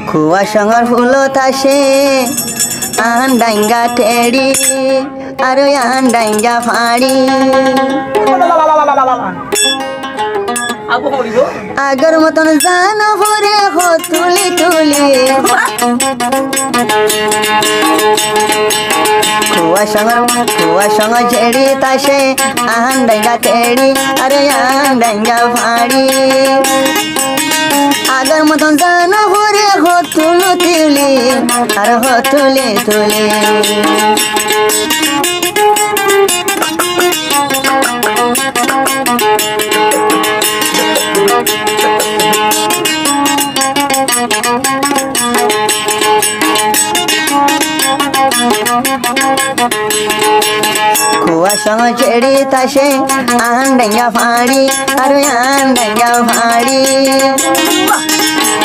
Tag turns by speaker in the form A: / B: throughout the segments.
A: খুয়া সঙ্গর ফুলত আসে আন ডাইঙ্গা টেড়ি আর আন ডাইঙ্গা ফাড়ি আগের মতন জানো ভরে তুলি তুলি খুয়া সঙ্গ ঝেড়ি তাসে আন ডাইঙ্গা টেড়ি আর আন ডাইঙ্গা ফাড়ি আগের মতন জানো ভরে তুলি তুলি আর তুলি তুলি খুয়া সঙ্গ ছেড়ি তাসে আন ডাইঙ্গা ফাড়ি আর আন ডাইঙ্গা ফাড়ি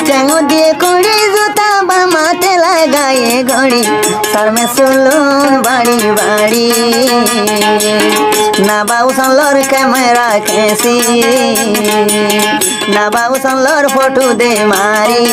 A: চেঙ্গো দিয়ে কুড়ি জুতা বা মাতে লাগায়ে ঘড়ি শর্মে সুলুন বাড়ি বাড়ি না বাবু সনলোর ক্যামেরা খেসি না বাবু সনলোর ফটো দে মারি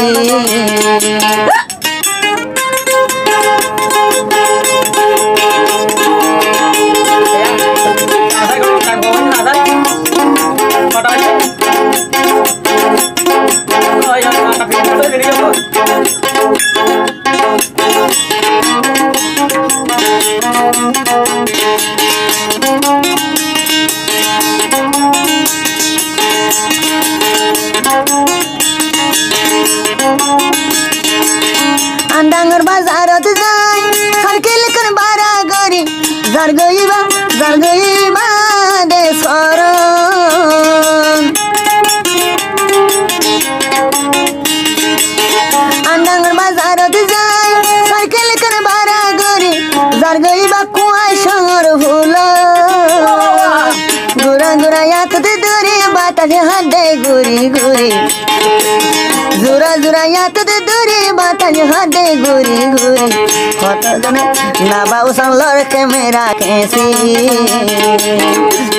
A: ডাঙ্গর বাজারত যাই সার্কেল কোন বারা গরি যার গইবা দে সরণ ডাঙ্গর বাজারত যাই সার্কেল কোন বারা গরি যার গইবা কুয়াই সঙ্গর ভুল গুড়া গুড়া ইয়াত দূরে বাতাসে হাতে ঘুরি ঘুরি জোরা জোরা ইয়াত দূরে বাতাসে হাতে ঘুরি ঘুরি কতজনে না বাবু সনলোর ক্যামেরা খেসি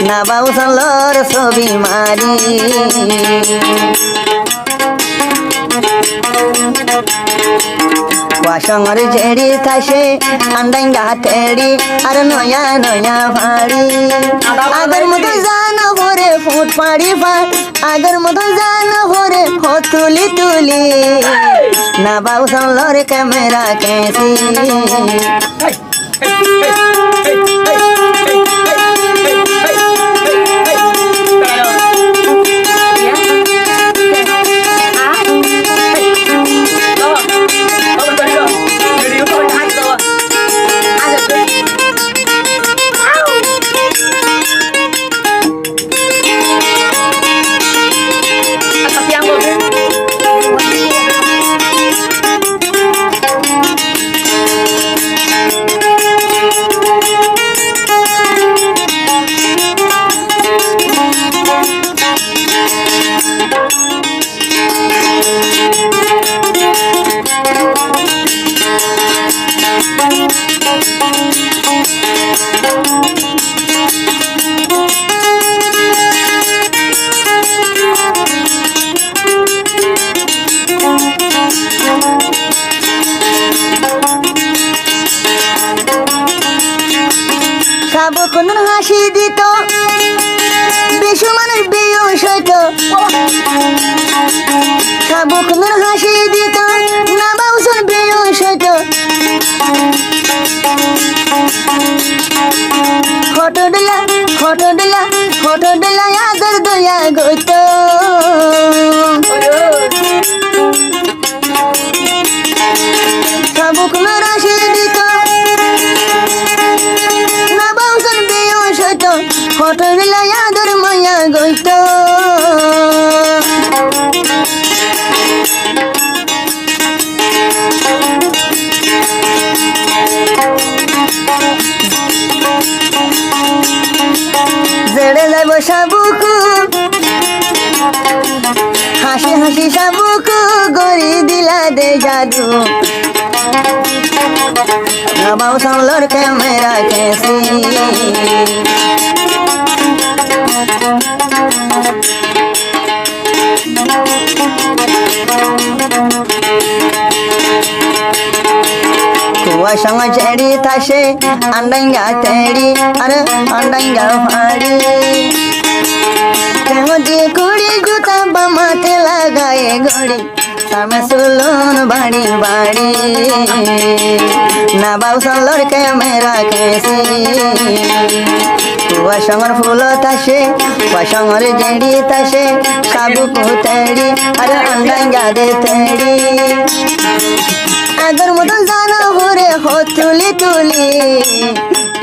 A: না বাবু সনলোর ছবি মারি সঙ্গর ঝেড়ি তাসে আন্ডাইঙ্গা টেড়ি আর নয়া নয়া ফাড়ি আগের মতো জানো ভরে ফুট পাড়ি ফাট আগের মতো জানো ভরে তুলি তুলি না বাবু সনলোর ক্যামেরা খেসি সাবক হাসি দিত বেশু মানুষ বেয়স হইত সাবক হাসি দিত না বাউসন বেয়স হইত ফটো দিলা আগর দয়া গইত সাবক হাসি দিত ফটো দিলা আদর মায়া গইত জেড়ে যাইব সাবুকু হাসি হাসি সাবুকু গড়ি দিলা দে জাদু না বাবু সনলোর ক্যামেরা খেসি কুয়া সঙ্গ ছেড়ি থাসে আন্ডাইঙ্গা তেড়ি আরে আন্ডাইঙ্গা ফাড়ি কেমতি কুড়ি জুতা বামাতে লাগায়ে ঘড়ি সামনে সুলুন বাড়ি বাড়ি না বাউসন লড়কে মেরা কেসি কুয়া সঙ্গর ফুল তাসে কুয়া সঙ্গর জেড়ি তাসে সাবু কুতেড়ি আরে আন্ডাইঙ্গা দে তেড়ি আগর মতন জানো হরে হো তুলি তুলি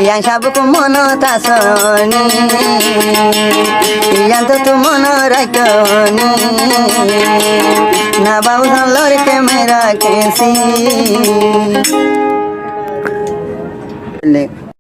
A: ইয়াং সাবুকু মন তাসনি ইয়াং তো তু মন রাখনি না বাউসন লড়কে মেরা কেসি